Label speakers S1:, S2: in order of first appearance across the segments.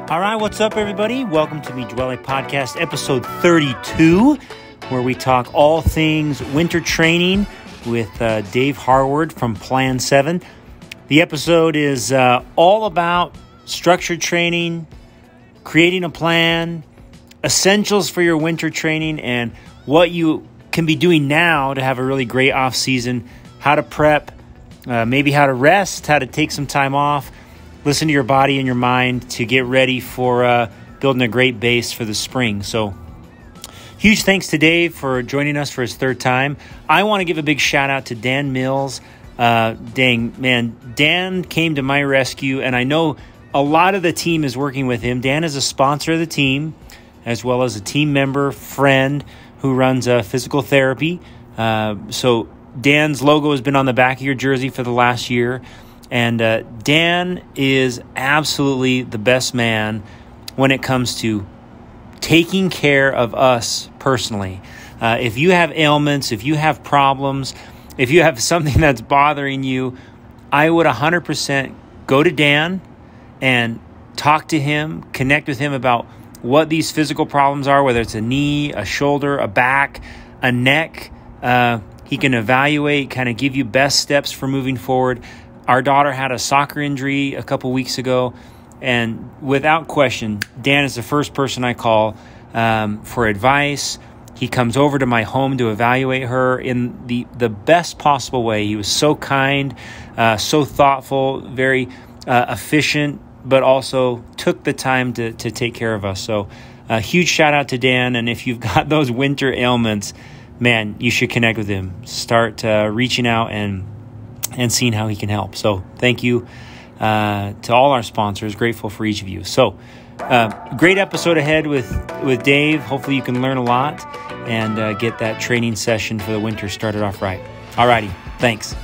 S1: All right, what's up, everybody? Welcome to the Duole podcast, episode 32, where we talk all things winter training with Dave Harward from Plan7. The episode is all about structured training, creating a plan, essentials for your winter training, and what you can be doing now to have a really great off season, how to prep, maybe how to rest, how to take some time off, listen to your body and your mind to get ready for building a great base for the spring. So huge thanks to Dave for joining us for his third time. I want to give a big shout out to Dan Mills. Dan came to my rescue, and I know a lot of the team is working with him. Dan is a sponsor of the team, as well as a team member, friend who runs physical therapy. So Dan's logo has been on the back of your jersey for the last year. And Dan is absolutely the best man when it comes to taking care of us personally. If you have ailments, if you have problems, if you have something that's bothering you, I would 100% go to Dan and talk to him, connect with him about what these physical problems are, whether it's a knee, a shoulder, a back, a neck. He can evaluate, kind of give you best steps for moving forward. Our daughter had a soccer injury a couple weeks ago, and without question, Dan is the first person I call for advice. He comes over to my home to evaluate her in the best possible way. He was so kind, so thoughtful, very efficient, but also took the time to take care of us. So a huge shout out to Dan, and if you've got those winter ailments, man, you should connect with him. Start reaching out and seeing how he can help. So thank you to all our sponsors. Grateful for each of you. So great episode ahead with Dave. Hopefully you can learn a lot and get that training session for the winter started off right. All righty. Thanks.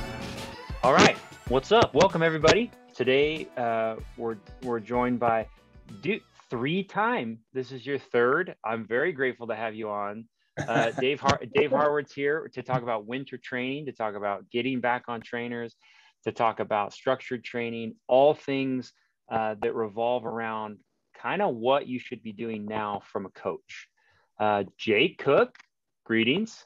S1: All right. What's up? Welcome, everybody. Today we're joined by three-time. This is your third. I'm very grateful to have you on. Dave Harward's here to talk about winter training, to talk about getting back on trainers, to talk about structured training, all things that revolve around kind of what you should be doing now from a coach. Jake Cook, greetings.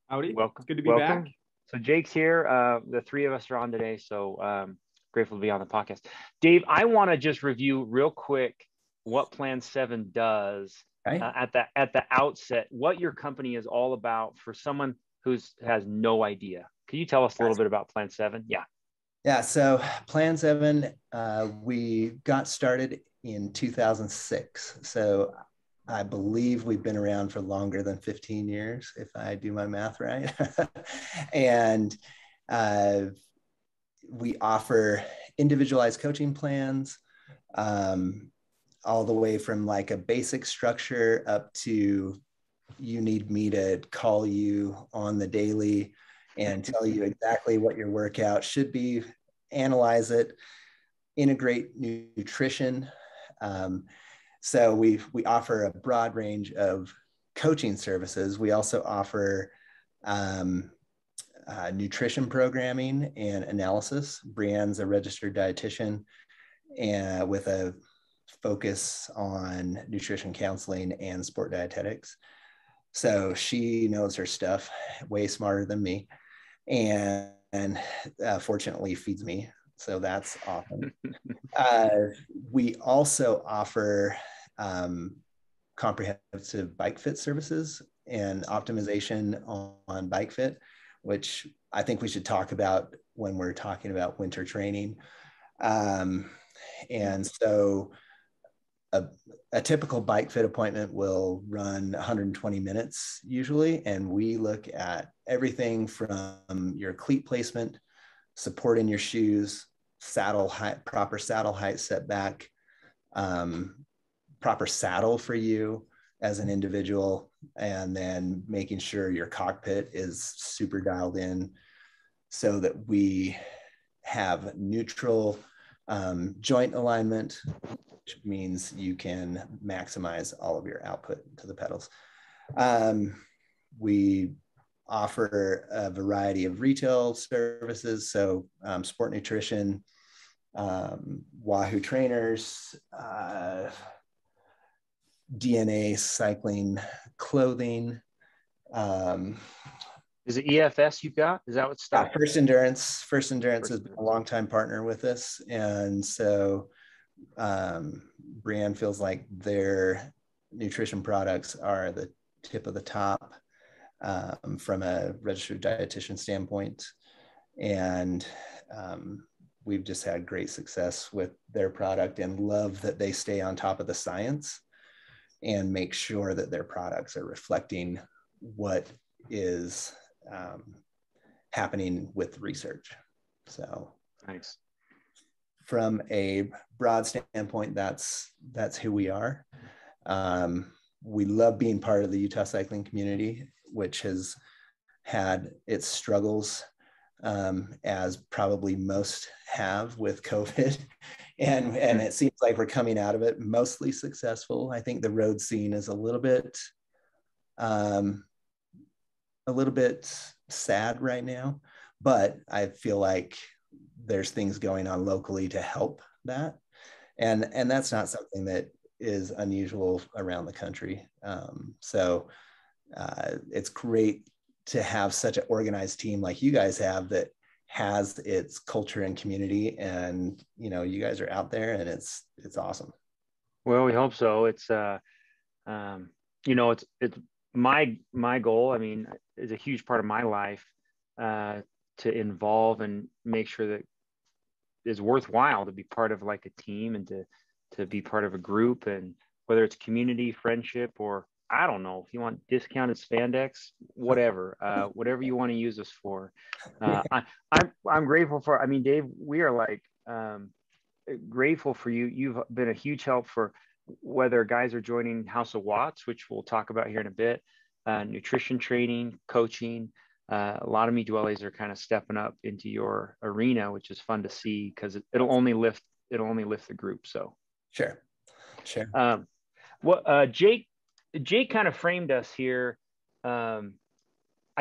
S2: Howdy.
S1: Welcome.
S2: Good to be back.
S1: So Jake's here. The three of us are on today, so grateful to be on the podcast. Dave, I want to just review real quick what Plan7 does. Okay. At the outset, what your company is all about for someone who has no idea. Can you tell us a little bit about Plan7?
S3: Yeah. So Plan7, we got started in 2006. So I believe we've been around for longer than 15 years, if I do my math right. And we offer individualized coaching plans, all the way from like a basic structure up to you need me to call you on the daily and tell you exactly what your workout should be, analyze it, integrate nutrition. So we offer a broad range of coaching services. We also offer nutrition programming and analysis. Brianne's a registered dietitian and with a focus on nutrition counseling and sport dietetics. So she knows her stuff way smarter than me, and fortunately feeds me. So that's awesome. We also offer comprehensive bike fit services and optimization on bike fit, which I think we should talk about when we're talking about winter training. And so a typical bike fit appointment will run 120 minutes usually, and we look at everything from your cleat placement, support in your shoes, saddle height, proper saddle height setback, proper saddle for you as an individual, and then making sure your cockpit is super dialed in so that we have neutral joint alignment, which means you can maximize all of your output to the pedals. We offer a variety of retail services, so sport nutrition, Wahoo trainers, DNA cycling clothing.
S1: Is it EFS you've got? Is that what's stuck?
S3: First Endurance. First Endurance has been a longtime partner with us. And so Brienne feels like their nutrition products are the tip of the top from a registered dietitian standpoint. And we've just had great success with their product and love that they stay on top of the science and make sure that their products are reflecting what is happening with research. So
S1: nice.
S3: From a broad standpoint, that's who we are. We love being part of the Utah cycling community, which has had its struggles, as probably most have with COVID. And it seems like we're coming out of it mostly successful. I think the road scene is a little bit sad right now, but I feel like there's things going on locally to help that. And that's not something that is unusual around the country. So it's great to have such an organized team like you guys have that has its culture and community, and you guys are out there, and it's awesome.
S1: Well, we hope so. It's it's my goal. I mean, is a huge part of my life to involve and make sure that it's worthwhile to be part of like a team and to be part of a group, and whether it's community, friendship, or I don't know, if you want discounted spandex, whatever you want to use us for. I'm grateful for, I mean, Dave, we are like grateful for you. You've been a huge help for whether guys are joining House of Watts, which we'll talk about here in a bit, nutrition training, coaching. A lot of me Duoles are kind of stepping up into your arena, which is fun to see because it'll only lift the group. So
S3: sure.
S1: Jake kind of framed us here. I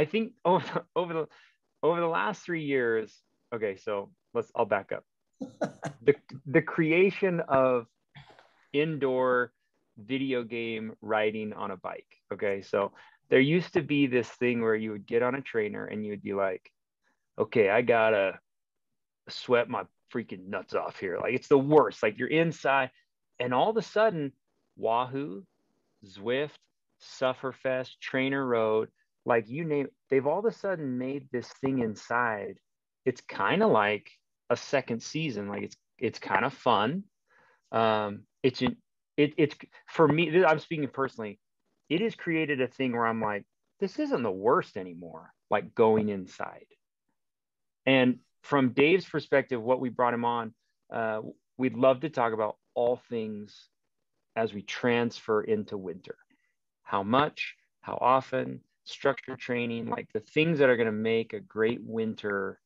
S1: think over the last 3 years. Okay, so I'll back up. The creation of indoor video game riding on a bike. Okay, so there used to be this thing where you would get on a trainer and you would be like, okay, I gotta sweat my freaking nuts off here. Like, it's the worst. Like, you're inside, and all of a sudden, Wahoo, Zwift, Sufferfest, Trainer Road, like you name it, they've all of a sudden made this thing inside. It's kind of like a second season. Like, it's kind of fun. It's for me, I'm speaking personally, it has created a thing where I'm like, this isn't the worst anymore, like going inside. And from Dave's perspective, what we brought him on, we'd love to talk about all things as we transfer into winter. How much, how often, structured training, like the things that are going to make a great winter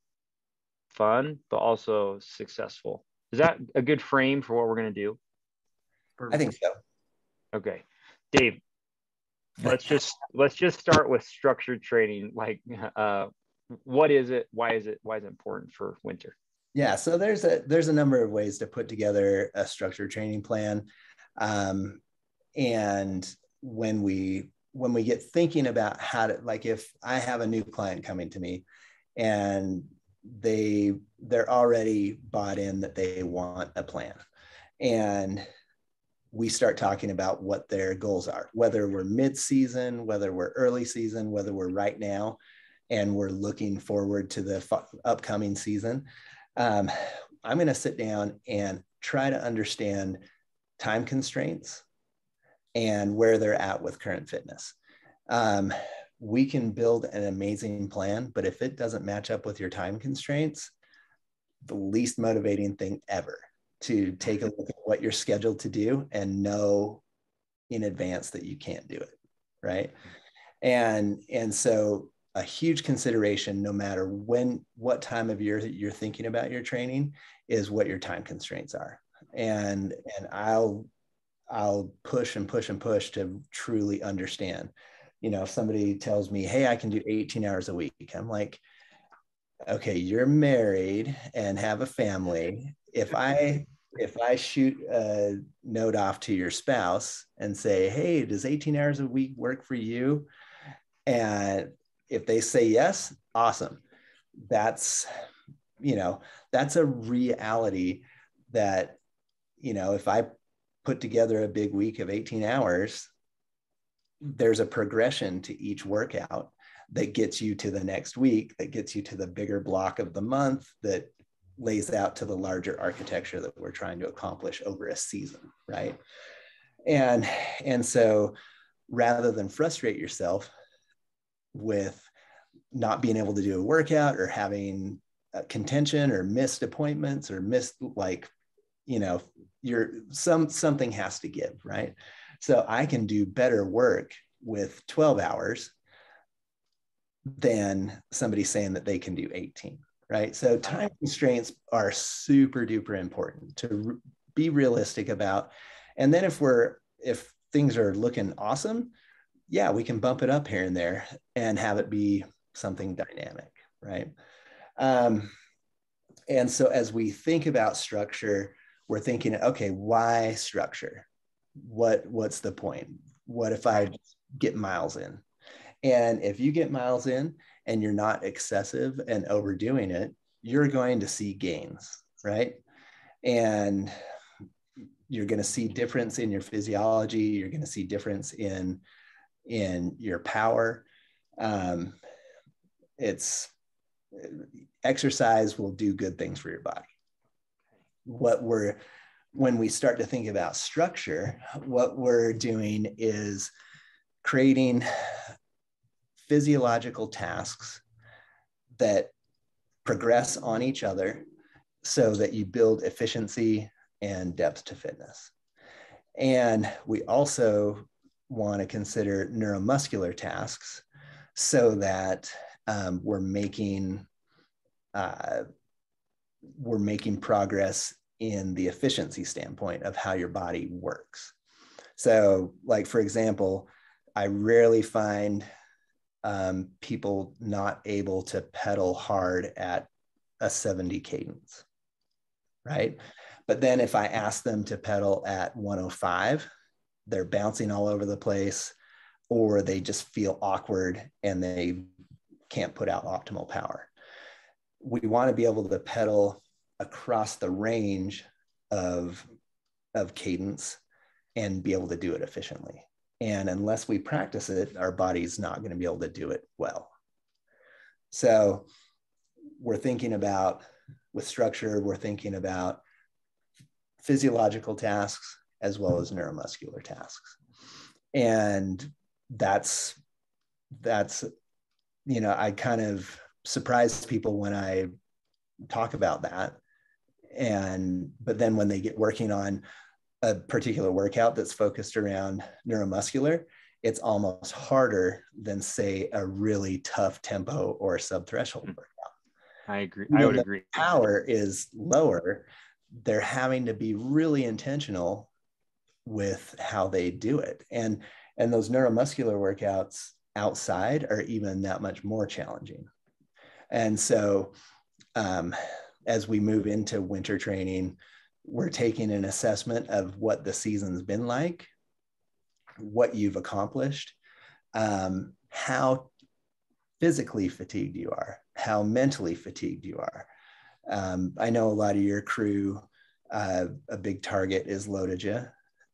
S1: fun, but also successful. Is that a good frame for what we're going to do?
S3: I think so.
S1: Okay, Dave, let's just start with structured training. Like, what is it? Why is it important for winter?
S3: Yeah, so there's a number of ways to put together a structured training plan. And when we get thinking about how to, like, if I have a new client coming to me and they're already bought in that they want a plan, and we start talking about what their goals are, whether we're mid-season, whether we're early season, whether we're right now, and we're looking forward to the upcoming season. I'm going to sit down and try to understand time constraints and where they're at with current fitness. We can build an amazing plan, but if it doesn't match up with your time constraints, the least motivating thing ever to take a look at what you're scheduled to do and know in advance that you can't do it, right? And so a huge consideration, no matter what time of year you're thinking about your training, is what your time constraints are. And I'll push and push and push to truly understand. If somebody tells me, hey, I can do 18 hours a week, I'm like, okay, you're married and have a family. If I if I shoot a note off to your spouse and say, hey, does 18 hours a week work for you? And if they say yes, awesome. That's, that's a reality that, if I put together a big week of 18 hours, there's a progression to each workout that gets you to the next week, that gets you to the bigger block of the month, that lays out to the larger architecture that we're trying to accomplish over a season, right? And so rather than frustrate yourself with not being able to do a workout or having contention or missed appointments or missed, something has to give, right? So I can do better work with 12 hours than somebody saying that they can do 18, right? So time constraints are super duper important to be realistic about. And then if things are looking awesome, yeah, we can bump it up here and there and have it be something dynamic, right? And so as we think about structure, we're thinking, okay, why structure? What's the point? What if I get miles in? And if you get miles in and you're not excessive and overdoing it, you're going to see gains, right? And you're going to see difference in your physiology. You're going to see difference in your power. Exercise will do good things for your body. When we start to think about structure, what we're doing is creating physiological tasks that progress on each other so that you build efficiency and depth to fitness. And we also want to consider neuromuscular tasks so that we're making progress in the efficiency standpoint of how your body works. So, like, for example, I rarely find people not able to pedal hard at a 70 cadence, right? But then if I ask them to pedal at 105, they're bouncing all over the place, or they just feel awkward and they can't put out optimal power. We want to be able to pedal across the range of cadence and be able to do it efficiently. And unless we practice it, our body's not going to be able to do it well. So we're thinking about, with structure, we're thinking about physiological tasks as well as neuromuscular tasks. And that's, I kind of surprise people when I talk about that. But then when they get working on a particular workout that's focused around neuromuscular, it's almost harder than, say, a really tough tempo or subthreshold workout.
S1: I agree. I would agree.
S3: Power is lower. They're having to be really intentional with how they do it. And those neuromuscular workouts outside are even that much more challenging. And so as we move into winter training, we're taking an assessment of what the season's been like, what you've accomplished, how physically fatigued you are, how mentally fatigued you are. I know a lot of your crew, a big target is Lotoja.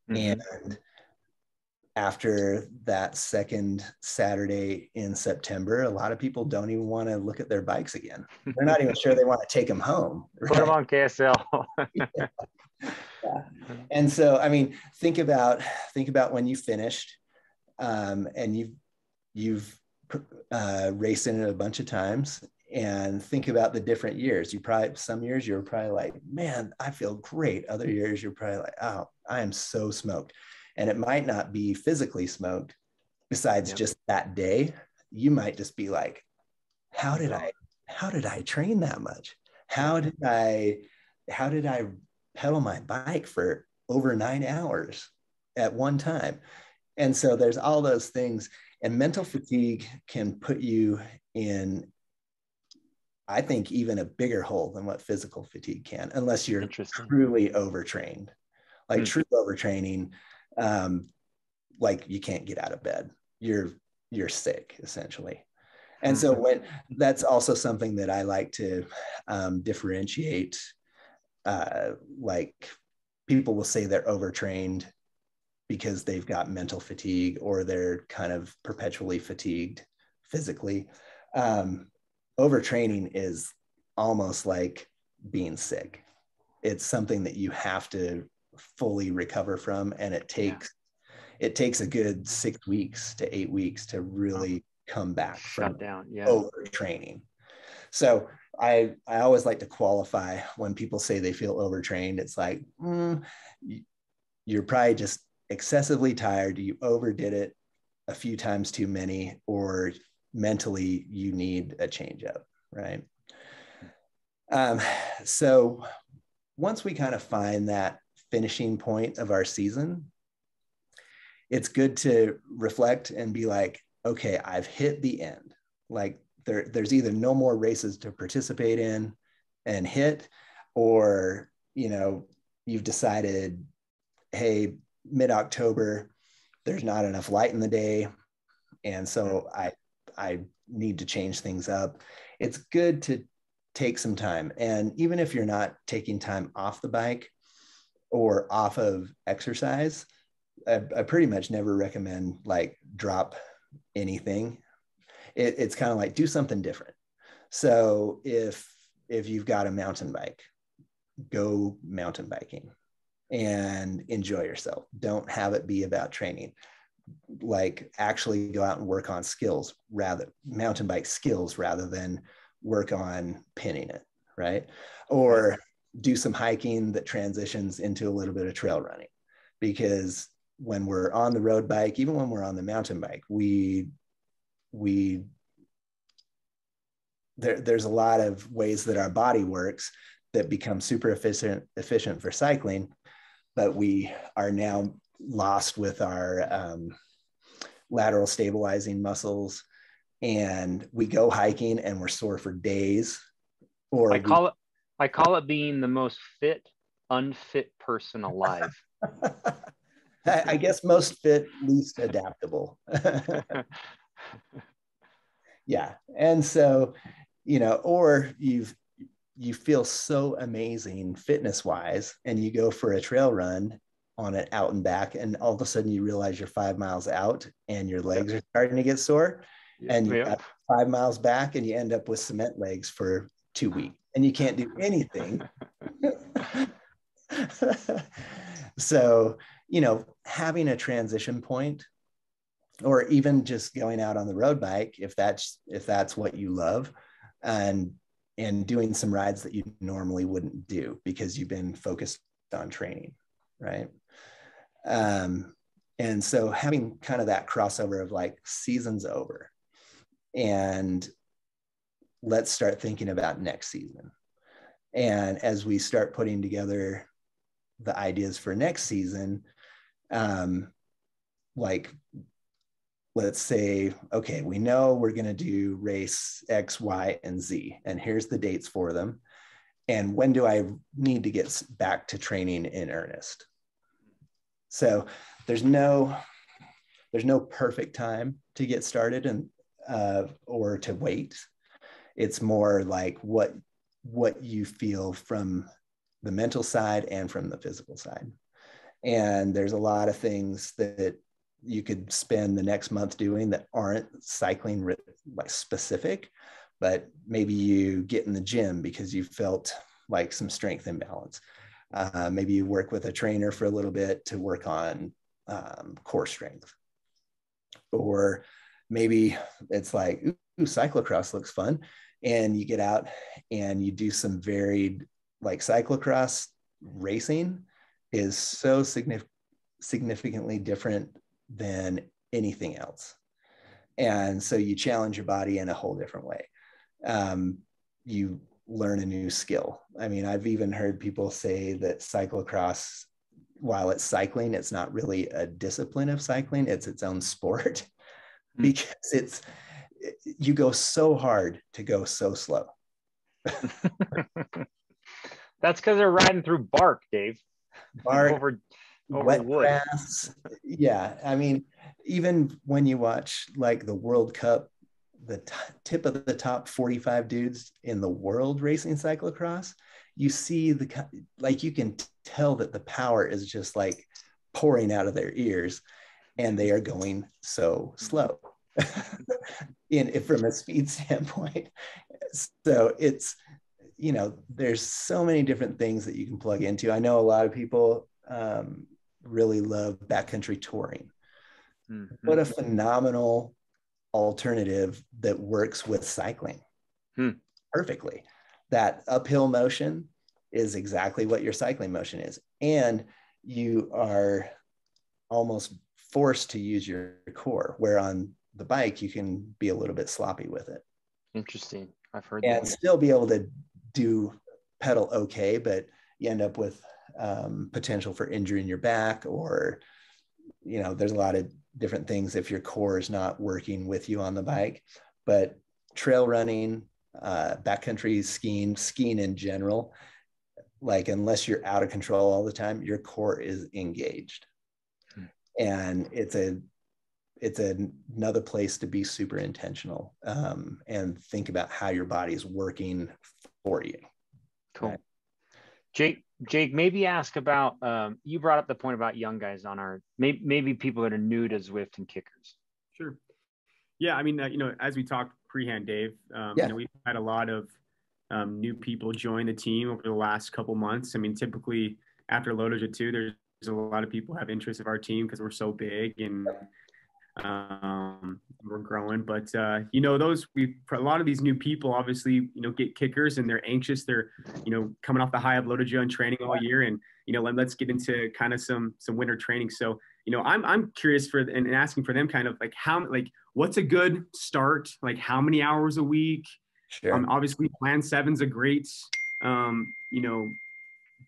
S3: Mm-hmm. And after that second Saturday in September, a lot of people don't even want to look at their bikes again. They're not even sure they want to take them home.
S1: Right? Put them on KSL.
S3: Yeah. And so, I mean, think about when you finished, and you've raced in it a bunch of times, and think about the different years. Some years you're probably like, man, I feel great. Other years you're probably like, oh, I am so smoked. And it might not be physically smoked besides just that day. You might just be like, how did I train that much? How did I pedal my bike for over 9 hours at one time? And so there's all those things, and mental fatigue can put you in I think even a bigger hole than what physical fatigue can, unless you're
S1: Interesting.
S3: truly overtrained. Like true overtraining, like you can't get out of bed. You're sick essentially. And so that's also something that I like to differentiate. Like people will say they're overtrained because they've got mental fatigue or they're kind of perpetually fatigued physically. Overtraining is almost like being sick. It's something that you have to fully recover from, and it takes a good 6 weeks to 8 weeks to really come back from
S1: down.
S3: overtraining. So I always like to qualify when people say they feel overtrained. It's like, you're probably just excessively tired. You overdid it a few times too many, or mentally you need a change up, right? So once we kind of find that finishing point of our season, it's good to reflect and be like, okay, I've hit the end. Like there's either no more races to participate in and hit, or, you've decided, hey, mid-October, there's not enough light in the day. And so I need to change things up. It's good to take some time. And even if you're not taking time off the bike or off of exercise, I pretty much never recommend like drop anything. It's kind of like do something different. So if you've got a mountain bike, go mountain biking and enjoy yourself. Don't have it be about training. Like actually go out and work on skills, mountain bike skills, rather than work on pinning it, right? Or do some hiking that transitions into a little bit of trail running, because when we're on the road bike, even when we're on the mountain bike, there's a lot of ways that our body works that become super efficient for cycling, but we are now lost with our lateral stabilizing muscles, and we go hiking and we're sore for days. Or
S1: I call it being the most unfit person alive.
S3: I guess most fit, least adaptable. Yeah. And so, or you feel so amazing fitness wise, and you go for a trail run on it out and back, and all of a sudden you realize you're 5 miles out and your legs are starting to get sore, and you got 5 miles back and you end up with cement legs for 2 weeks and you can't do anything. So, having a transition point, or even just going out on the road bike, if that's what you love, and doing some rides that you normally wouldn't do because you've been focused on training, right? And so having kind of that crossover of like, season's over and let's start thinking about next season. And as we start putting together the ideas for next season, like, let's say, okay, we know we're going to do race X, Y, and Z, and here's the dates for them. And when do I need to get back to training in earnest? So there's no perfect time to get started and or to wait. It's more like what you feel from the mental side and from the physical side. And there's a lot of things that you could spend the next month doing that aren't cycling like specific, but maybe you get in the gym because you felt like some strength imbalance. Maybe you work with a trainer for a little bit to work on core strength. Or maybe it's like, ooh, cyclocross looks fun. And you get out and you do some varied, like cyclocross racing is so significantly different than anything else. And so you challenge your body in a whole different way. You learn a new skill. I mean, I've even heard people say that cyclocross, while it's cycling, it's not really a discipline of cycling, it's its own sport, because you go so hard to go so slow.
S1: That's because they're riding through bark, Dave.
S3: Bark,
S1: over
S3: wet
S1: wood.
S3: grass. Yeah. I mean, even when you watch like the World Cup, the tip of the top 45 dudes in the world racing cyclocross, you see like you can tell that the power is just like pouring out of their ears, and they are going so slow from a speed standpoint. So it's, there's so many different things that you can plug into. I know a lot of people really love backcountry touring. Mm-hmm. What a phenomenal alternative that works with cycling perfectly. That uphill motion is exactly what your cycling motion is. And you are almost forced to use your core, where on the bike, you can be a little bit sloppy with it.
S1: Interesting. I've heard
S3: and that. Still be able to do pedal okay, but you end up with potential for injuring your back, or, there's a lot of different things if your core is not working with you on the bike. But trail running, backcountry skiing in general, like unless you're out of control all the time, your core is engaged. And it's another place to be super intentional and think about how your body is working for you.
S1: Cool. Right? Jake, maybe ask about, you brought up the point about young guys on our, maybe people that are new to Zwift and kickers.
S2: Sure. Yeah. I mean, as we talked pre-hand, Dave, we've had a lot of new people join the team over the last couple months. I mean, typically after Lodoja 2, there's a lot of people have interest of our team because we're so big and we're growing. But a lot of these new people obviously get kickers, and they're anxious. They're coming off the high of Lodoja and training all year, and let's get into kind of some winter training. So I'm curious and asking for them kind of like what's a good start, like how many hours a week.
S3: Sure.
S2: Obviously Plan7's a great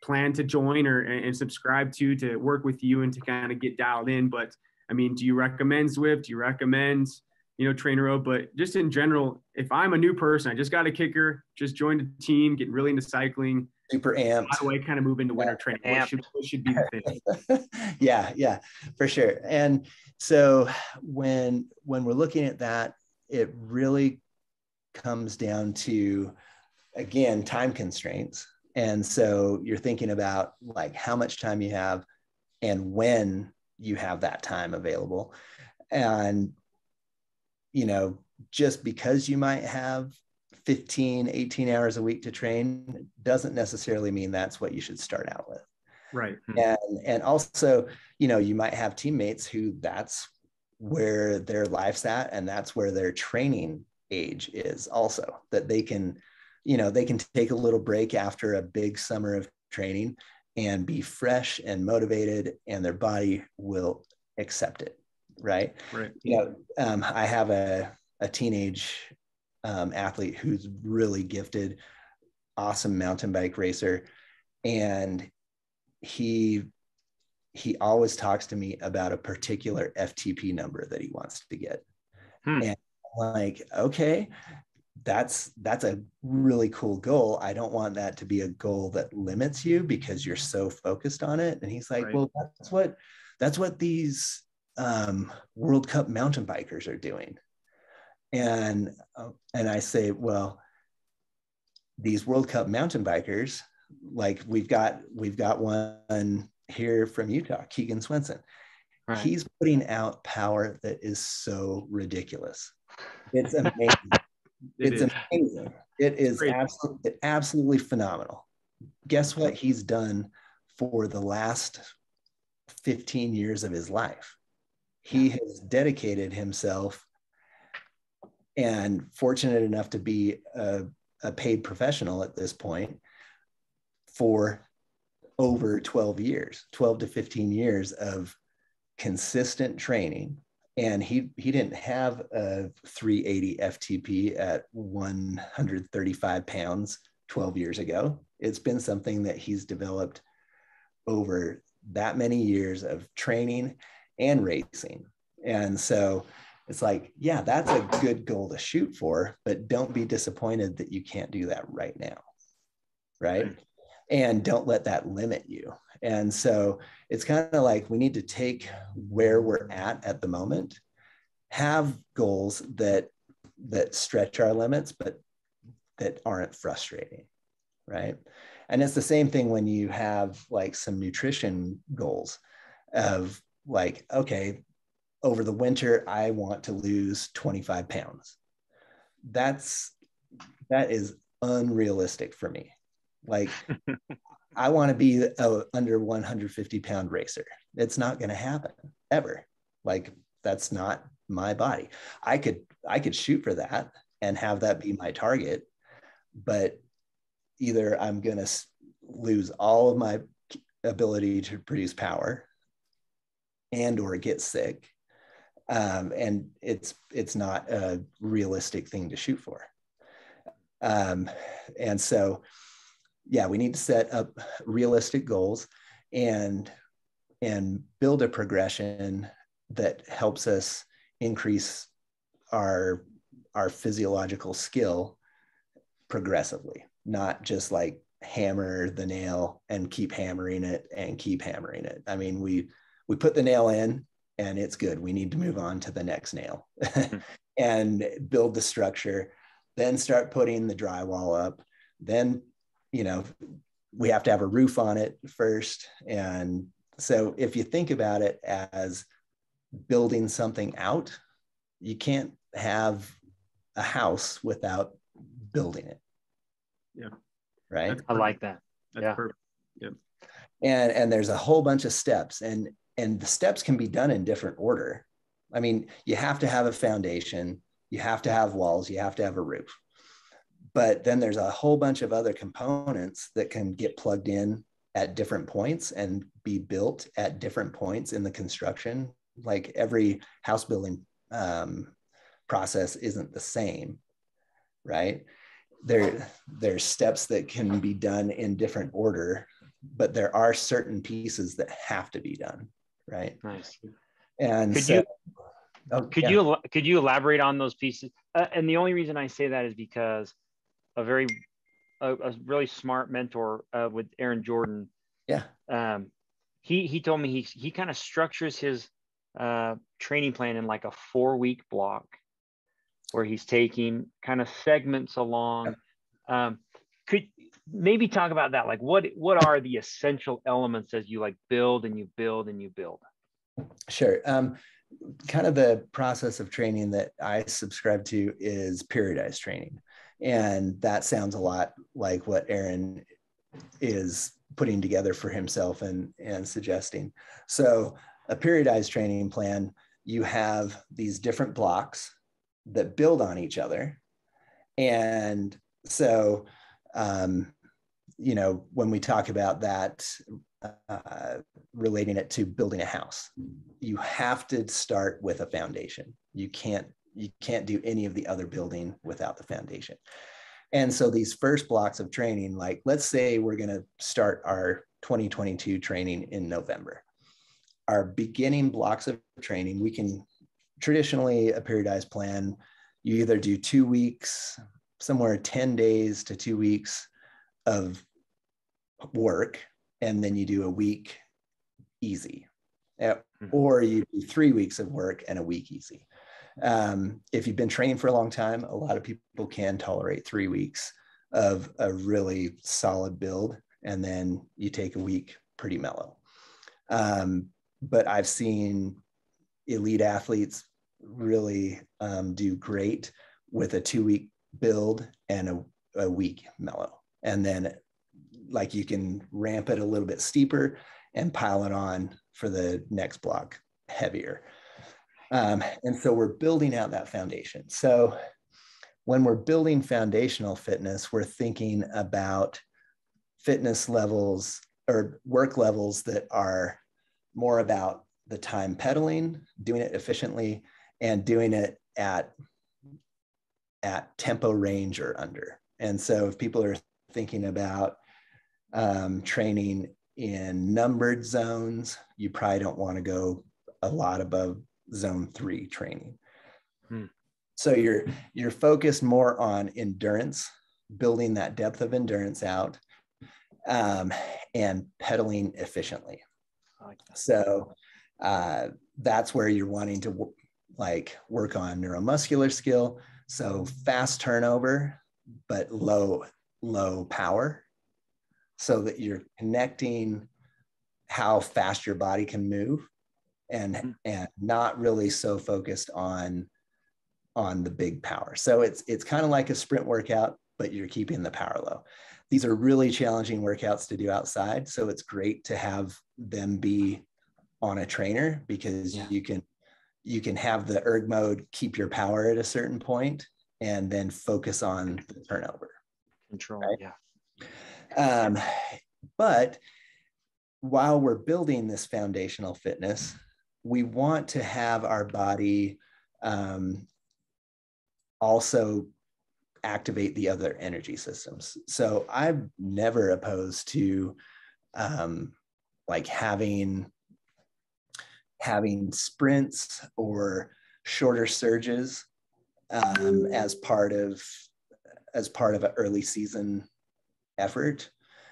S2: plan to join and subscribe to work with you and to kind of get dialed in. But I mean, do you recommend Zwift? Do you recommend, Trainer Road? But just in general, if I'm a new person, I just got a kicker, just joined a team, getting really into cycling,
S3: super amped.
S2: How do I kind of move into winter training? What should be the thing?
S3: Yeah, for sure. And so when we're looking at that, it really comes down to, again, time constraints. And so you're thinking about like how much time you have and when you have that time available. And, just because you might have 15, 18 hours a week to train doesn't necessarily mean that's what you should start out with.
S2: Right.
S3: And also, you might have teammates who that's where their life's at, and that's where their training age is also, that they can take a little break after a big summer of training and be fresh and motivated, and their body will accept it. Right. I have a teenage athlete who's really gifted, awesome mountain bike racer. And he always talks to me about a particular FTP number that he wants to get. And I'm like, okay, that's a really cool goal. I don't want that to be a goal that limits you because you're so focused on it. And he's like, right. Well, that's what these World Cup mountain bikers are doing. And I say, well, these World Cup mountain bikers, like we've got one here from Utah, Keegan Swenson. Right. He's putting out power that is so ridiculous. It's amazing. It's amazing. It is absolutely phenomenal. Guess what he's done for the last 15 years of his life? He has dedicated himself and fortunate enough to be a paid professional at this point for over 12 to 15 years of consistent training. And he didn't have a 380 FTP at 135 pounds 12 years ago. It's been something that he's developed over that many years of training and racing. And so It's like, yeah, that's a good goal to shoot for, but don't be disappointed that you can't do that right now. Right. And don't let that limit you. And so it's kind of like we need to take where we're at the moment, have goals that stretch our limits, but that aren't frustrating. Right. And it's the same thing when you have like some nutrition goals of like, okay, over the winter, I want to lose 25 pounds. That is unrealistic for me. Like, I want to be a under 150 pound racer. It's not going to happen ever. Like, that's not my body. I could shoot for that and have that be my target, but either I'm going to lose all of my ability to produce power and or get sick. And it's not a realistic thing to shoot for. And so, yeah, we need to set up realistic goals and build a progression that helps us increase our physiological skill progressively, not just like hammer the nail and keep hammering it and keep hammering it. I mean, we put the nail in and it's good. We need to move on to the next nail and build the structure, then start putting the drywall up. Then, we have to have a roof on it first. And so if you think about it as building something out, you can't have a house without building it.
S2: Yeah.
S3: Right.
S1: I like that.
S2: That's perfect. Yeah.
S3: And there's a whole bunch of steps, and the steps can be done in different order. I mean, you have to have a foundation, you have to have walls, you have to have a roof. But then there's a whole bunch of other components that can get plugged in at different points and be built at different points in the construction. Like every house building process isn't the same, right? There's steps that can be done in different order, but there are certain pieces that have to be done, right?
S1: Nice.
S3: And
S1: could you elaborate on those pieces? And the only reason I say that is because a really smart mentor with Aaron Jordan.
S3: Yeah.
S1: He told me he kind of structures his training plan in like a 4-week block where he's taking kind of segments along. Could maybe talk about that? Like what are the essential elements as you like build and you build and you build?
S3: Sure. Kind of the process of training that I subscribe to is periodized training. And that sounds a lot like what Aaron is putting together for himself and suggesting. So a periodized training plan, you have these different blocks that build on each other. And so, when we talk about that, relating it to building a house, you have to start with a foundation. You can't do any of the other building without the foundation. And so these first blocks of training, like let's say we're going to start our 2022 training in November. Our beginning blocks of training, we can traditionally a periodized plan, you either do 2 weeks, somewhere 10 days to 2 weeks of work, and then you do a week easy. Or you do 3 weeks of work and a week easy. If you've been training for a long time, a lot of people can tolerate 3 weeks of a really solid build, and then you take a week pretty mellow. But I've seen elite athletes really do great with a 2-week build and a week mellow. And then like you can ramp it a little bit steeper and pile it on for the next block heavier. And so we're building out that foundation. So when we're building foundational fitness, we're thinking about fitness levels or work levels that are more about the time pedaling, doing it efficiently, and doing it at tempo range or under. And so if people are thinking about training in numbered zones, you probably don't want to go a lot above zone 3 training.
S1: Hmm.
S3: So you're focused more on endurance, building that depth of endurance out, and pedaling efficiently.
S1: I like that.
S3: So that's where you're wanting to work on neuromuscular skill. So fast turnover, but low power, so that you're connecting how fast your body can move, and not really so focused on the big power. So it's kind of like a sprint workout, but you're keeping the power low. These are really challenging workouts to do outside. So it's great to have them be on a trainer, because you can have the erg mode, keep your power at a certain point, and then focus on the turnover.
S1: Control,
S3: right?
S1: Yeah.
S3: But while we're building this foundational fitness, we want to have our body also activate the other energy systems. So I'm never opposed to having sprints or shorter surges as part of an early season effort.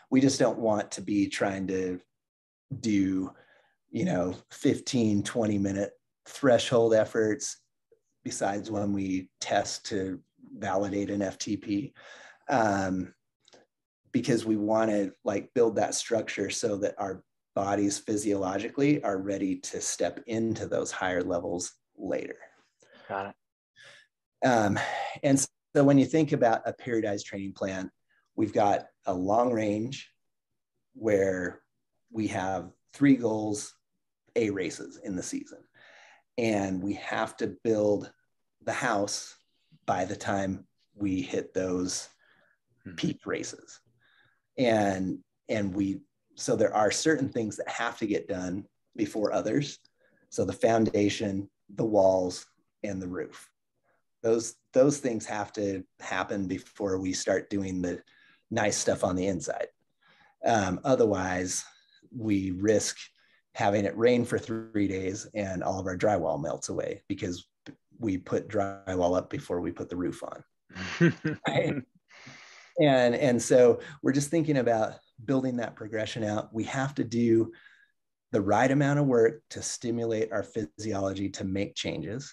S3: We just don't want to be trying to do 15, 20-minute threshold efforts, besides when we test to validate an FTP, because we want to build that structure so that our bodies physiologically are ready to step into those higher levels later.
S1: Got it.
S3: And so when you think about a periodized training plan, we've got a long range where we have 3 goals, A races in the season. And we have to build the house by the time we hit those peak races. So there are certain things that have to get done before others. So the foundation, the walls, and the roof. Those things have to happen before we start doing the nice stuff on the inside. Otherwise, we risk having it rain for 3 days and all of our drywall melts away, because we put drywall up before we put the roof on. Right? And so we're just thinking about building that progression out. We have to do the right amount of work to stimulate our physiology to make changes,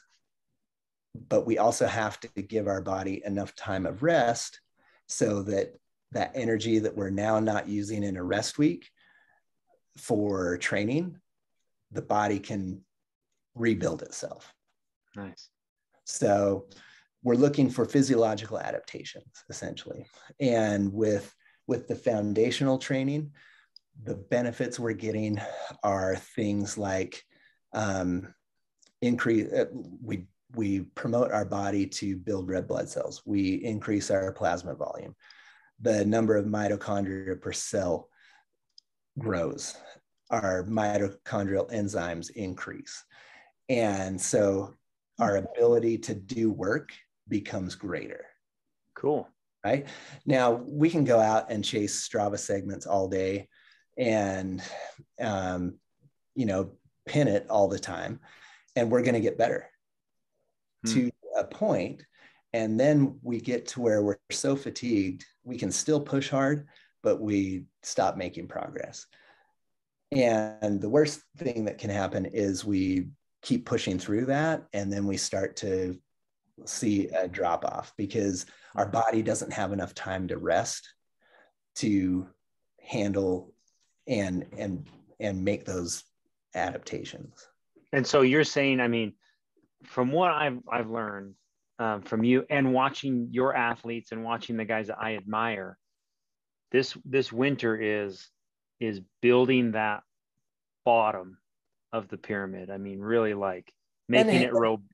S3: but we also have to give our body enough time of rest so that that energy that we're now not using in a rest week for training, the body can rebuild itself.
S1: Nice.
S3: So we're looking for physiological adaptations, essentially. And with the foundational training, the benefits we're getting are things like we promote our body to build red blood cells. We increase our plasma volume. The number of mitochondria per cell grows. Our mitochondrial enzymes increase. And so our ability to do work becomes greater.
S1: Cool.
S3: Right? Now, we can go out and chase Strava segments all day and, pin it all the time, and we're going to get better to a point. And then we get to where we're so fatigued, we can still push hard, but we stop making progress. And the worst thing that can happen is we keep pushing through that, and then we start to see a drop off because our body doesn't have enough time to rest to handle and make those adaptations. And
S1: so you're saying, I mean, from what I've learned from you and watching your athletes and watching the guys that I admire, this winter is building that bottom of the pyramid. I mean, really making it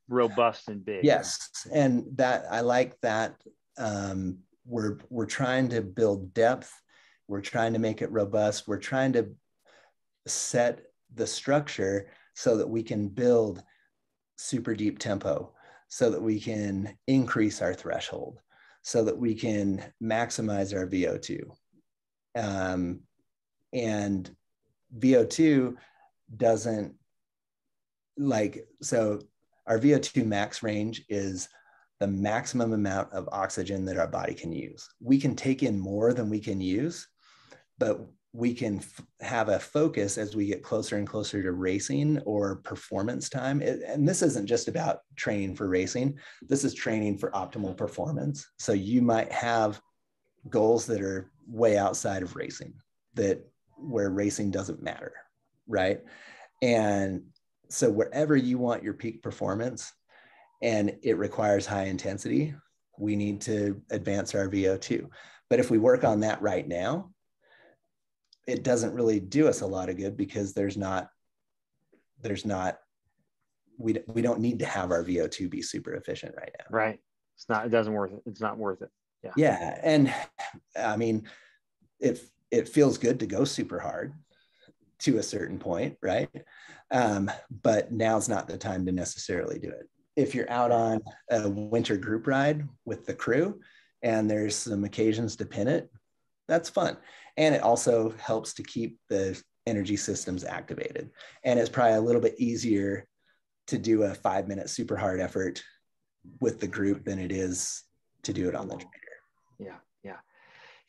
S1: robust and big.
S3: Yes. And that, I like that. We're trying to build depth. We're trying to make it robust. We're trying to set the structure so that we can build super deep tempo, so that we can increase our threshold, so that we can maximize our VO2. And VO2 doesn't so Our VO2 max range is the maximum amount of oxygen that our body can use. We can take in more than we can use, but we can have a focus as we get closer and closer to racing or performance time. And this isn't just about training for racing. This is training for optimal performance. So you might have goals that are way outside of racing, that where racing doesn't matter, right? And so wherever you want your peak performance and it requires high intensity, we need to advance our VO2. But if we work on that right now, it doesn't really do us a lot of good, because we don't need to have our VO2 be super efficient right now.
S1: Right. It doesn't worth it. It's not worth it. Yeah.
S3: Yeah. And I mean, it feels good to go super hard to a certain point, right? But now's not the time to necessarily do it. If you're out on a winter group ride with the crew and there's some occasions to pin it, that's fun. And it also helps to keep the energy systems activated. And it's probably a little bit easier to do a 5-minute super hard effort with the group than it is to do it on the trainer.
S1: Yeah. Yeah.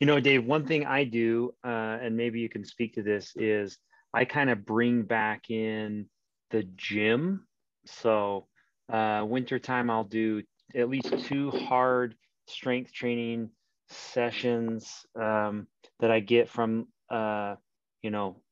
S1: You know, Dave, one thing I do, and maybe you can speak to this, is I kind of bring back in the gym. So wintertime, I'll do at least 2 hard strength training sessions that I get from, you know,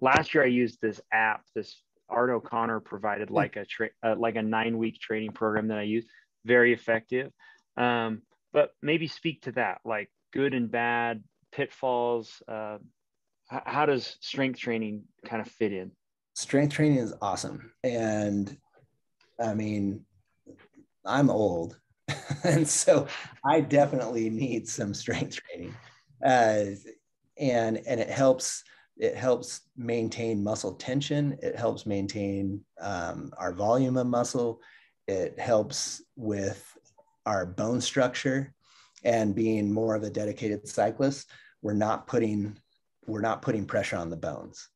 S1: last year I used this app, this Art O'Connor provided like a 9-week training program that I use, very effective. But maybe speak to that, like good and bad pitfalls. How does strength training kind of fit in?
S3: Strength training is awesome. And I mean, I'm old. And so I definitely need some strength training. And it helps maintain muscle tension. It helps maintain our volume of muscle. It helps with our bone structure. And being more of a dedicated cyclist, we're not putting pressure on the bones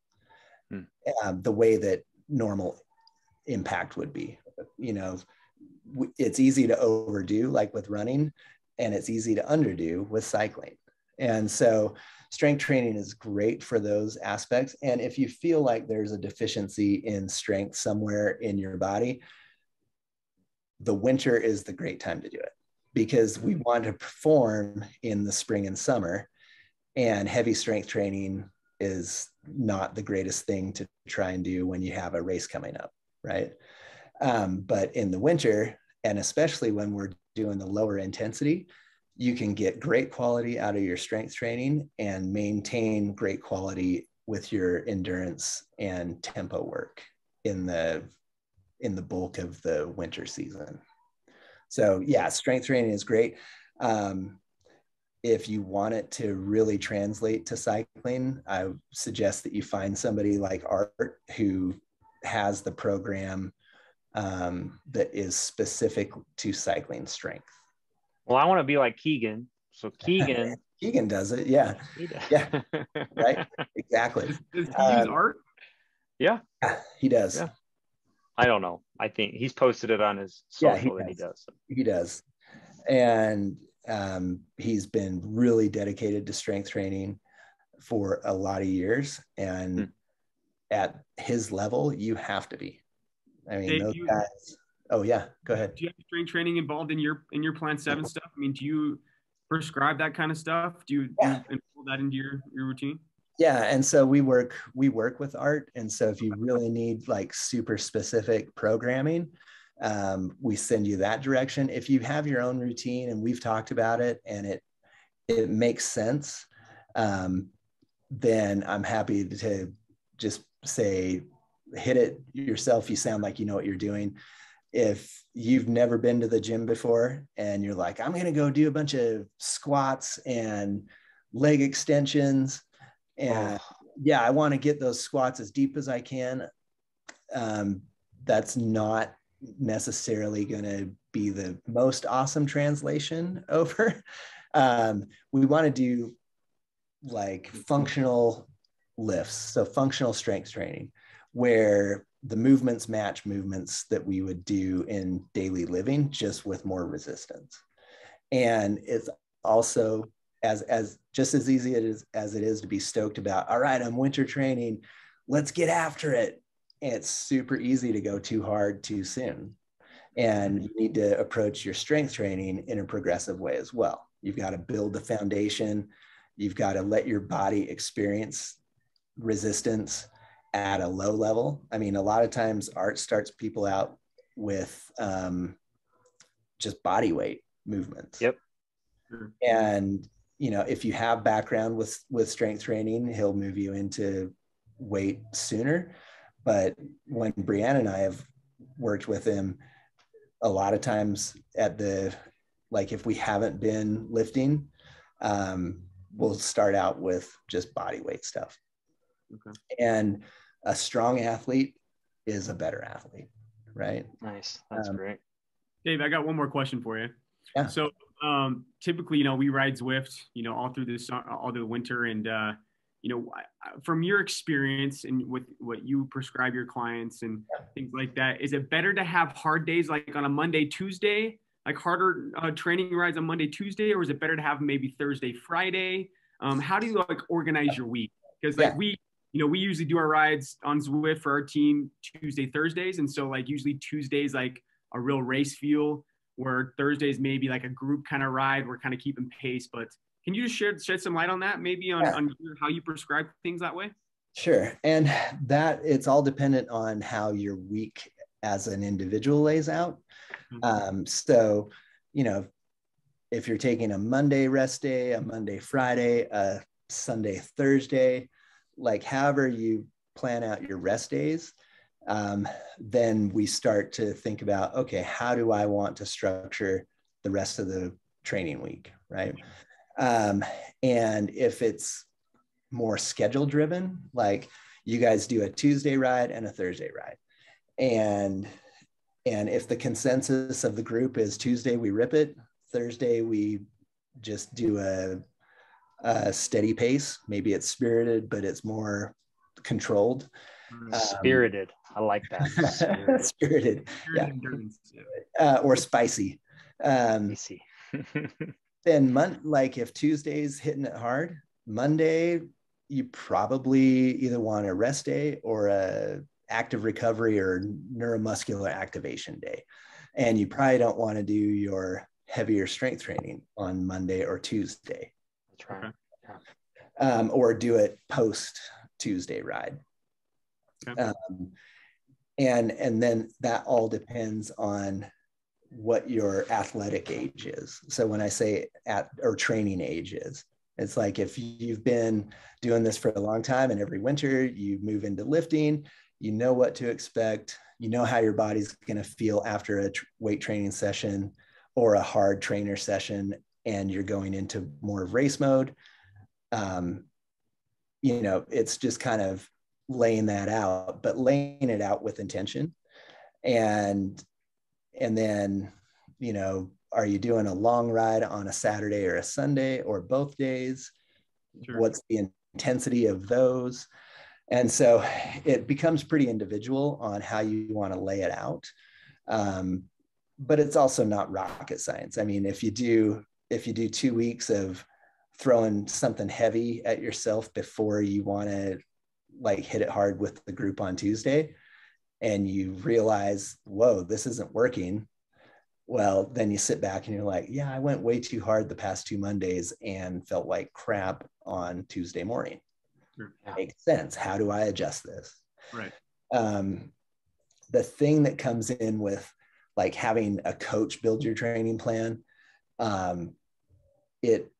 S3: the way that normal impact would be. You know, it's easy to overdo, like with running, and it's easy to underdo with cycling. And so strength training is great for those aspects. And if you feel like there's a deficiency in strength somewhere in your body, the winter is the great time to do it, because we want to perform in the spring and summer, and heavy strength training is not the greatest thing to try and do when you have a race coming up, right? But in the winter, and especially when we're doing the lower intensity, you can get great quality out of your strength training and maintain great quality with your endurance and tempo work in the bulk of the winter season. So yeah, strength training is great. If you want it to really translate to cycling, I suggest that you find somebody like Art who has the program that is specific to cycling strength.
S1: Well, I want to be like Keegan. So Keegan
S3: does it. Yeah. Yeah. Right. Exactly.
S2: Does he use Art?
S1: Yeah.
S3: He does.
S1: Yeah. I don't know. I think he's posted it on his social that he does.
S3: He does. And he's been really dedicated to strength training for a lot of years. And at his level, you have to be. I mean,
S2: Hey,
S3: those guys. Oh yeah, go ahead.
S2: Do you have strength training involved in your Plan7 stuff? I mean, do you prescribe that kind of stuff? Do you involve that into your routine?
S3: Yeah, and so we work with Art, and so if you really need like super specific programming, we send you that direction. If you have your own routine and we've talked about it and it makes sense, then I'm happy to just say, hit it yourself. You sound like you know what you're doing. If you've never been to the gym before and you're like, I'm going to go do a bunch of squats and leg extensions, and yeah, I want to get those squats as deep as I can, that's not necessarily going to be the most awesome translation over. We want to do like functional lifts, so functional strength training, where the movements match movements that we would do in daily living, just with more resistance. And it's also as just as easy as it is to be stoked about, all right, I'm winter training, let's get after it. It's super easy to go too hard too soon. And you need to approach your strength training in a progressive way as well. You've got to build the foundation. You've got to let your body experience resistance at a low level. I mean, a lot of times art starts people out with just body weight movements.
S1: Yep.
S3: And, you know, if you have background with strength training, he'll move you into weight sooner. But when Brianna and I have worked with him, a lot of times like if we haven't been lifting, we'll start out with just body weight stuff.
S2: Okay.
S3: And a strong athlete is a better athlete, right?
S1: Nice. That's great.
S2: Dave, I got one more question for you.
S3: Yeah.
S2: So typically, you know, we ride Zwift, you know, all through the winter. And, you know, from your experience and with what you prescribe your clients and things like that, is it better to have hard days like on a Monday, Tuesday, like harder training rides on Monday, Tuesday, or is it better to have maybe Thursday, Friday? How do you like organize your week? Because like we usually do our rides on Zwift for our team Tuesday, Thursdays. And so like usually Tuesdays, like a real race feel, where Thursdays maybe like a group kind of ride. We're kind of keeping pace, but can you just shed some light on that, maybe on how you prescribe things that way?
S3: Sure. And that it's all dependent on how your week as an individual lays out. So, you know, if you're taking a Monday rest day, a Monday, Friday, a Sunday, Thursday, like however you plan out your rest days, then we start to think about, okay, how do I want to structure the rest of the training week, right? And if it's more schedule driven, like you guys do a Tuesday ride and a Thursday ride. And if the consensus of the group is Tuesday, we rip it. Thursday, we just do a steady pace. Maybe it's spirited, but it's more controlled.
S1: Spirited. I like that.
S3: Spirited. Yeah. Or spicy.
S1: Spicy.
S3: Then like if Tuesday's hitting it hard, Monday, you probably either want a rest day or a active recovery or neuromuscular activation day. And you probably don't want to do your heavier strength training on Monday or Tuesday.
S1: That's right. Yeah.
S3: Or do it post Tuesday ride. Okay. And then that all depends on what your athletic age is. So when I say training age is, it's like if you've been doing this for a long time and every winter you move into lifting, you know what to expect, you know how your body's going to feel after a weight training session or a hard trainer session, and you're going into more of race mode. You know, it's just kind of laying that out, but laying it out with intention. And then, you know, are you doing a long ride on a Saturday or a Sunday or both days? Sure. What's the intensity of those? And so it becomes pretty individual on how you want to lay it out. But it's also not rocket science. I mean, if you do 2 weeks of throwing something heavy at yourself before you want to like hit it hard with the group on Tuesday, and you realize, whoa, this isn't working, well, then you sit back and you're like, yeah, I went way too hard the past 2 Mondays and felt like crap on Tuesday morning. Sure. Yeah. Makes sense. How do I adjust this?
S2: Right.
S3: The thing that comes in with like having a coach build your training plan, it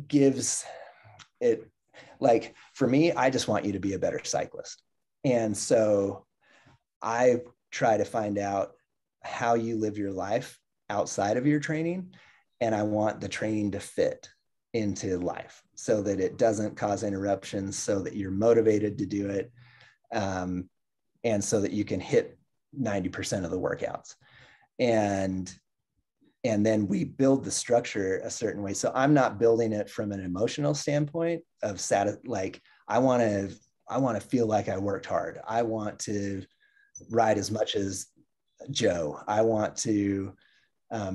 S3: gives it, like for me, I just want you to be a better cyclist. And so I try to find out how you live your life outside of your training. And I want the training to fit into life so that it doesn't cause interruptions, so that you're motivated to do it. And so that you can hit 90% of the workouts. And then we build the structure a certain way. So I'm not building it from an emotional standpoint of like, I want to to feel like I worked hard. I want to ride as much as Joe. I want to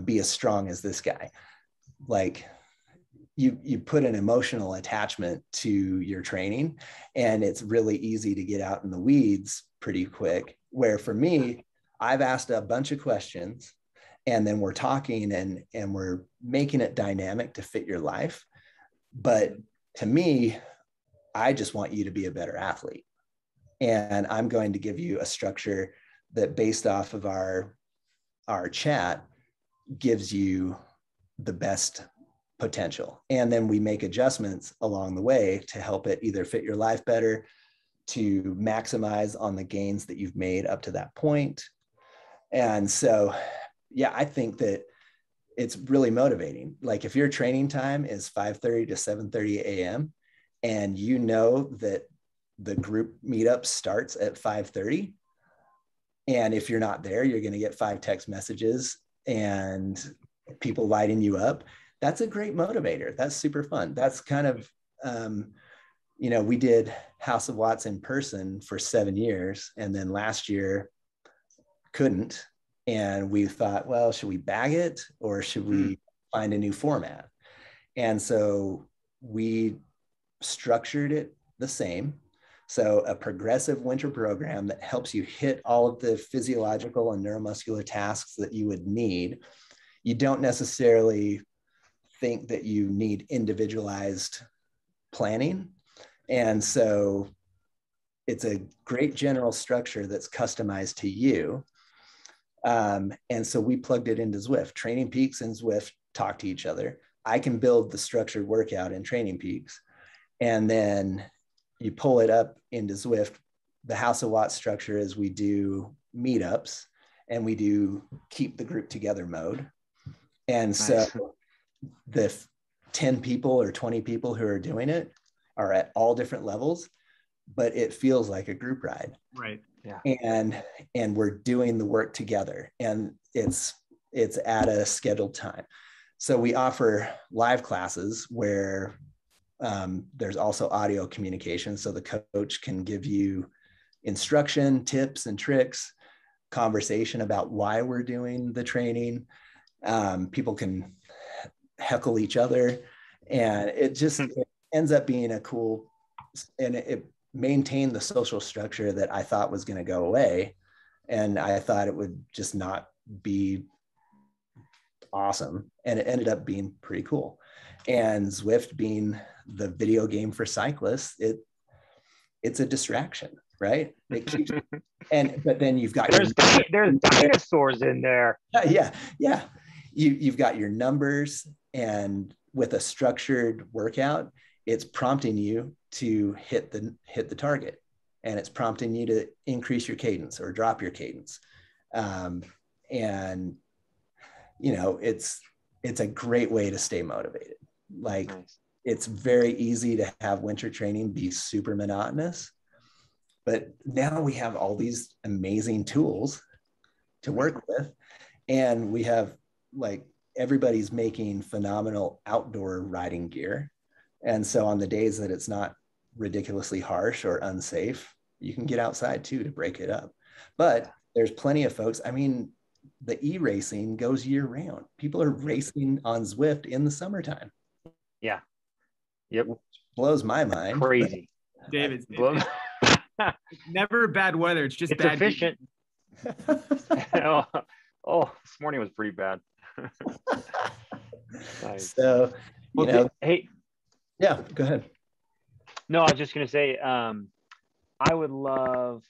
S3: be as strong as this guy. Like you put an emotional attachment to your training, and it's really easy to get out in the weeds pretty quick. Where for me, I've asked a bunch of questions, and then we're talking and we're making it dynamic to fit your life. But to me, I just want you to be a better athlete. And I'm going to give you a structure that, based off of our chat, gives you the best potential. And then we make adjustments along the way to help it either fit your life better, to maximize on the gains that you've made up to that point. And so, yeah, I think that it's really motivating. Like if your training time is 5:30 to 7:30 a.m. and you know that the group meetup starts at 5:30, and if you're not there, you're going to get 5 text messages and people lighting you up. That's a great motivator. That's super fun. That's kind of, we did House of Watts in person for 7 years. And then last year couldn't. And we thought, well, should we bag it or should we find a new format? And so we structured it the same. So a progressive winter program that helps you hit all of the physiological and neuromuscular tasks that you would need. You don't necessarily think that you need individualized planning. And so it's a great general structure that's customized to you. And so we plugged it into Zwift. Training Peaks and Zwift talk to each other. I can build the structured workout in Training Peaks, and then you pull it up into Zwift. The House of Watts structure is we do meetups and we do keep the group together mode. And so the 10 people or 20 people who are doing it are at all different levels, but it feels like a group ride.
S2: Right.
S1: Yeah.
S3: And we're doing the work together, and it's at a scheduled time. So we offer live classes where there's also audio communication. So the coach can give you instruction, tips and tricks, conversation about why we're doing the training. People can heckle each other, and it ends up being a cool, and it maintained the social structure that I thought was going to go away. And I thought it would just not be awesome. And it ended up being pretty cool. And Zwift being the video game for cyclists, it's a distraction, right? It keeps, but then you've got
S1: there's dinosaurs in there.
S3: Yeah. You've got your numbers, and with a structured workout, it's prompting you to hit the target, and it's prompting you to increase your cadence or drop your cadence. And it's a great way to stay motivated. Like, nice. It's very easy to have winter training be super monotonous, but now we have all these amazing tools to work with, and we have, like, everybody's making phenomenal outdoor riding gear. And so on the days that it's not ridiculously harsh or unsafe, you can get outside too to break it up. But there's plenty of folks. I mean, the e-racing goes year round. People are racing on Zwift in the summertime.
S1: Yeah. Yep.
S3: Which blows my mind.
S1: Crazy.
S2: David, it's never bad weather. It's just bad.
S1: Efficient. This morning was pretty bad. Nice.
S3: So,
S1: hey.
S3: Yeah, go ahead.
S1: No, I was just going to say, I would love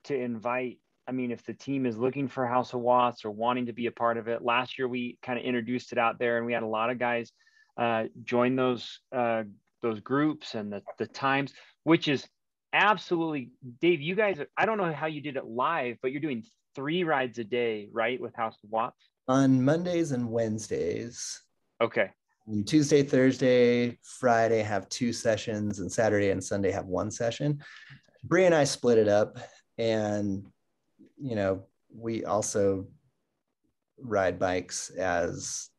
S1: to invite, if the team is looking for House of Watts or wanting to be a part of it. Last year, we kind of introduced it out there, and we had a lot of guys join those groups and the times, which is absolutely, Dave, you guys, I don't know how you did it live, but you're doing 3 rides a day, right, with House of Watts?
S3: On Mondays and Wednesdays.
S1: Okay.
S3: Tuesday, Thursday, Friday have 2 sessions, and Saturday and Sunday have 1 session. Bree and I split it up, and we also ride bikes as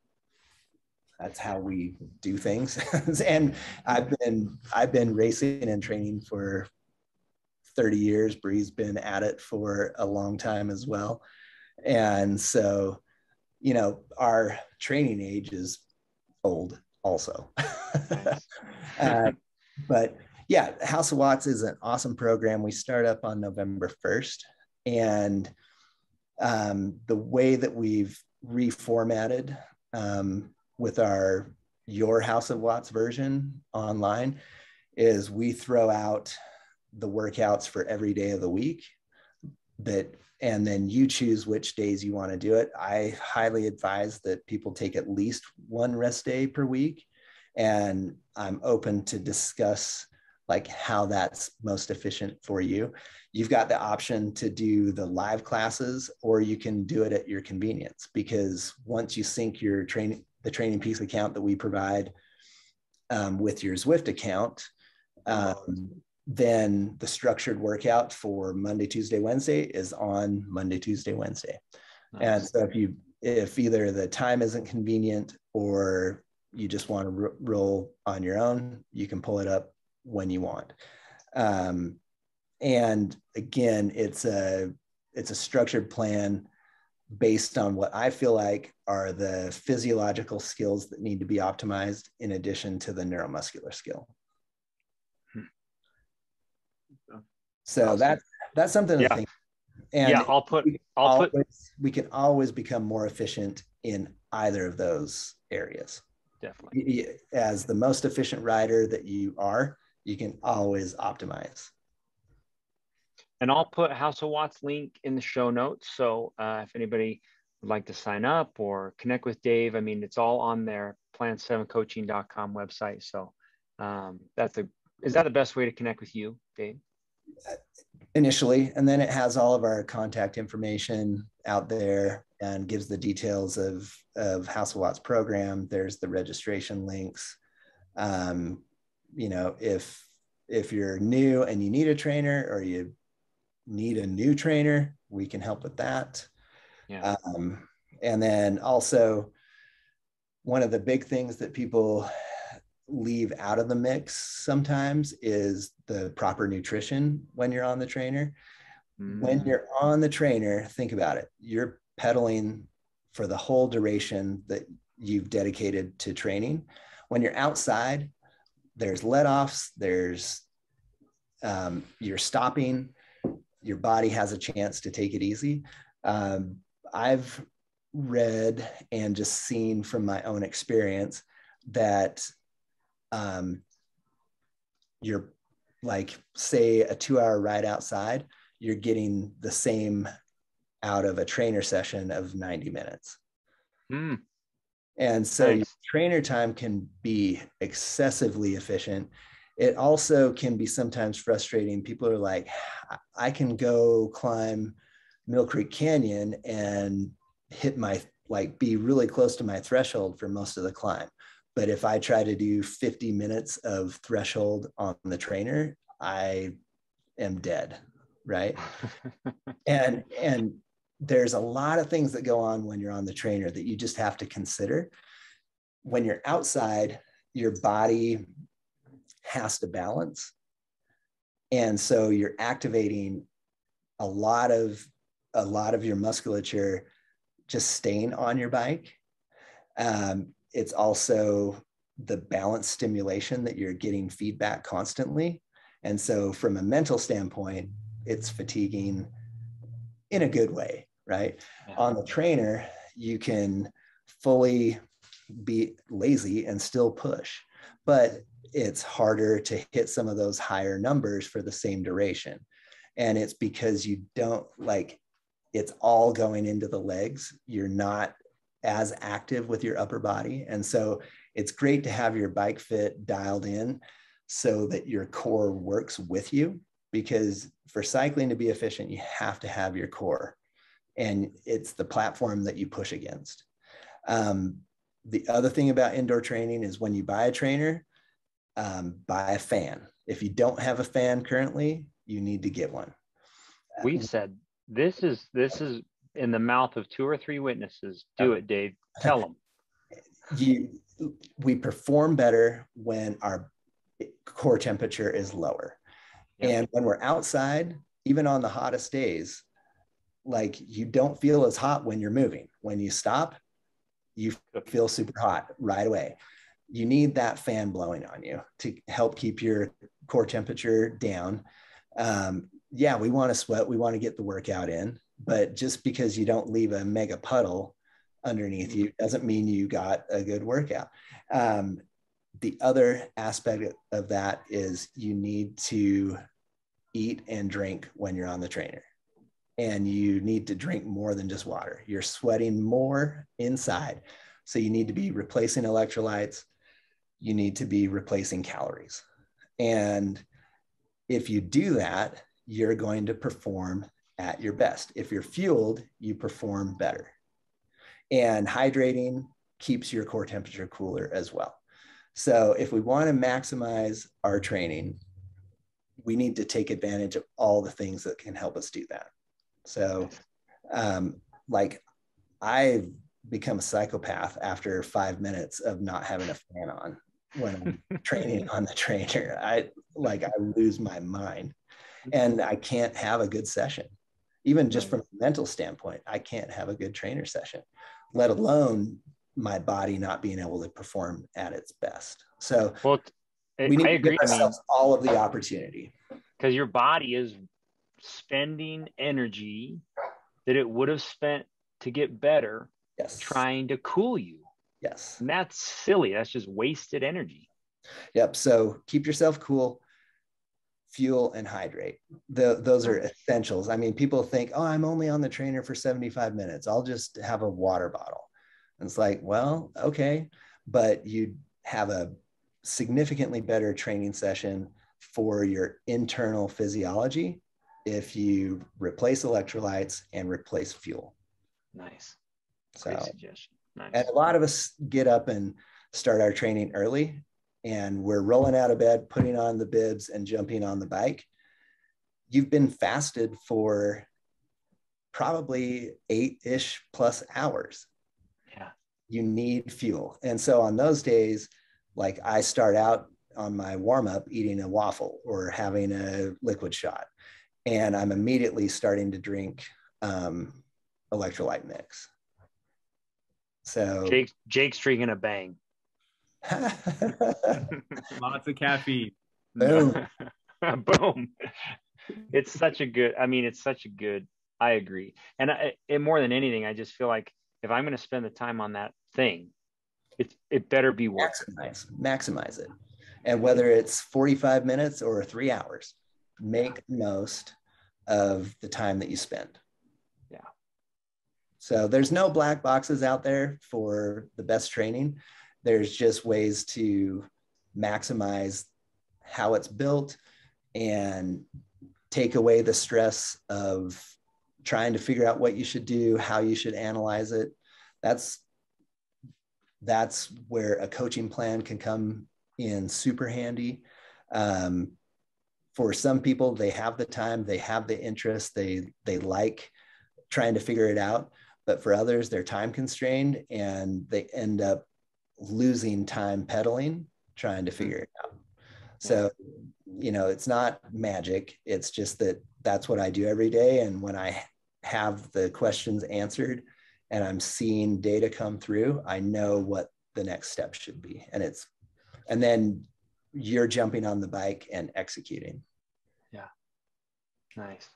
S3: that's how we do things. And I've been racing and training for 30 years. Bree's been at it for a long time as well. And so, you know, our training age is old also. But yeah, House of Watts is an awesome program. We start up on November 1st. And the way that we've reformatted with our Your House of Watts version online is we throw out the workouts for every day of the week, and then you choose which days you want to do it. I highly advise that people take at least one rest day per week, and I'm open to discuss like how that's most efficient for you. You've got the option to do the live classes, or you can do it at your convenience, because once you sync your the Training Peaks account that we provide with your Zwift account, then the structured workout for Monday, Tuesday, Wednesday is on Monday, Tuesday, Wednesday. Nice. And so if either the time isn't convenient or you just want to roll on your own, you can pull it up when you want. And again, it's a structured plan based on what I feel like are the physiological skills that need to be optimized in addition to the neuromuscular skill. So awesome. That's something to think. And we can always become more efficient in either of those areas.
S1: Definitely.
S3: As the most efficient rider that you are, you can always optimize.
S1: And I'll put House of Watts link in the show notes. So if anybody would like to sign up or connect with Dave, I mean, it's all on their plan7coaching.com website. So is that the best way to connect with you, Dave?
S3: Initially, and then it has all of our contact information out there and gives the details of House of Watts program. There's the registration links. You know, if you're new and you need a trainer, or you need a new trainer, we can help with that.
S1: Yeah.
S3: And then also, one of the big things that people leave out of the mix sometimes is the proper nutrition when you're on the trainer. When you're on the trainer, think about it. You're pedaling for the whole duration that you've dedicated to training. When you're outside, there's let-offs, you're stopping, your body has a chance to take it easy. I've read and just seen from my own experience that you're like, say, a 2-hour ride outside, you're getting the same out of a trainer session of 90 minutes. And so your trainer time can be excessively efficient. It also can be sometimes frustrating. People are like, I can go climb Mill Creek Canyon and hit be really close to my threshold for most of the climb. But if I try to do 50 minutes of threshold on the trainer, I am dead, right? and there's a lot of things that go on when you're on the trainer that you just have to consider. When you're outside, your body has to balance. And so you're activating a lot of your musculature just staying on your bike. It's also the balance stimulation that you're getting feedback constantly. And so from a mental standpoint, it's fatiguing in a good way, right? Yeah. On the trainer, you can fully be lazy and still push, but it's harder to hit some of those higher numbers for the same duration. And it's because you don't it's all going into the legs. You're not as active with your upper body. And so it's great to have your bike fit dialed in so that your core works with you, because for cycling to be efficient, you have to have your core, and it's the platform that you push against. The other thing about indoor training is when you buy a trainer, buy a fan. If you don't have a fan currently, you need to get one.
S1: We've said this is in the mouth of 2 or 3 witnesses. Do it, Dave. Tell them.
S3: We perform better when our core temperature is lower.
S1: Yep.
S3: And when we're outside, even on the hottest days, like you don't feel as hot when you're moving. When you stop, you feel super hot right away. You need that fan blowing on you to help keep your core temperature down. Yeah, we want to sweat. We want to get the workout in, but just because you don't leave a mega puddle underneath you doesn't mean you got a good workout. The other aspect of that is you need to eat and drink when you're on the trainer. And you need to drink more than just water. You're sweating more inside. So you need to be replacing electrolytes. You need to be replacing calories. And if you do that, you're going to perform at your best. If you're fueled, you perform better. And hydrating keeps your core temperature cooler as well. So if we want to maximize our training, we need to take advantage of all the things that can help us do that. So, like I've become a psychopath after 5 minutes of not having a fan on when I'm training on the trainer. I lose my mind and I can't have a good session. Even just from a mental standpoint, I can't have a good trainer session, let alone my body not being able to perform at its best. So we need to give ourselves all of the opportunity.
S1: Because your body is spending energy that it would have spent to get better, trying to cool you.
S3: Yes.
S1: And that's silly. That's just wasted energy.
S3: Yep. So keep yourself cool, fuel, and hydrate. Those are essentials. I mean, people think, oh, I'm only on the trainer for 75 minutes. I'll just have a water bottle. And it's like, well, okay, but you have a significantly better training session for your internal physiology if you replace electrolytes and replace fuel.
S1: Nice.
S3: So,
S1: great suggestion. Nice.
S3: And a lot of us get up and start our training early, and we're rolling out of bed, putting on the bibs and jumping on the bike. You've been fasted for probably 8-ish plus hours.
S1: Yeah.
S3: You need fuel. And so on those days, like I start out on my warm-up eating a waffle or having a liquid shot, and I'm immediately starting to drink electrolyte mix. So
S1: Jake's drinking a bang.
S2: Lots of caffeine.
S3: Boom.
S1: Boom. It's such a good, I agree. And more than anything, I just feel like if I'm going to spend the time on that thing, it better be worth it.
S3: Maximize it. And whether it's 45 minutes or 3 hours, make most of the time that you spend.
S1: Yeah.
S3: So there's no black boxes out there for the best training. There's just ways to maximize how it's built and take away the stress of trying to figure out what you should do, how you should analyze it. That's where a coaching plan can come in super handy. For some people, they have the time, they have the interest, they like trying to figure it out. But for others, they're time constrained and they end up losing time pedaling, trying to figure it out. So, it's not magic. It's just that's what I do every day. And when I have the questions answered and I'm seeing data come through, I know what the next step should be. And then you're jumping on the bike and executing.
S1: Yeah. Nice.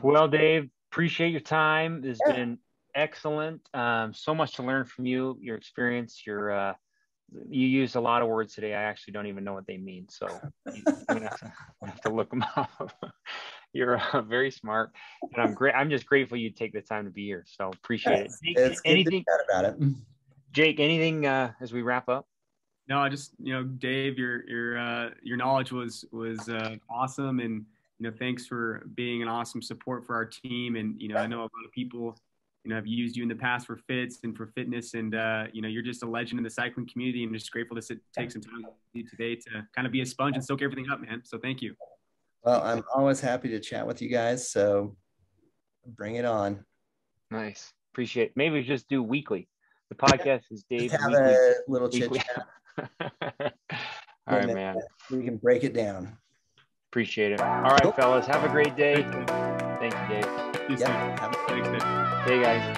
S1: Well, Dave, appreciate your time. This has been excellent. So much to learn from you, your experience, you used a lot of words today. I actually don't even know what they mean. So I'm going to have to look them up. You're very smart, and I'm just grateful you take the time to be here. So appreciate it.
S3: It's anything about it.
S1: Jake, anything as we wrap up?
S2: No, I just, Dave, your knowledge was awesome. And, thanks for being an awesome support for our team. And, I know a lot of people, have used you in the past for fits and for fitness. And, you're just a legend in the cycling community, and just grateful to take some time with you today to kind of be a sponge and soak everything up, man. So thank you.
S3: Well, I'm always happy to chat with you guys. So bring it on.
S1: Nice. Appreciate it. Maybe we just do weekly. The podcast is Dave's
S3: have
S1: weekly.
S3: A little chit chat.
S1: All right, man.
S3: We can break it down.
S1: Appreciate it. All right,
S3: Cool.
S1: fellas. Have a great day. Thank you, Dave.
S2: See you soon.
S3: Yeah.
S2: Thanks, Dave.
S1: Hey, guys.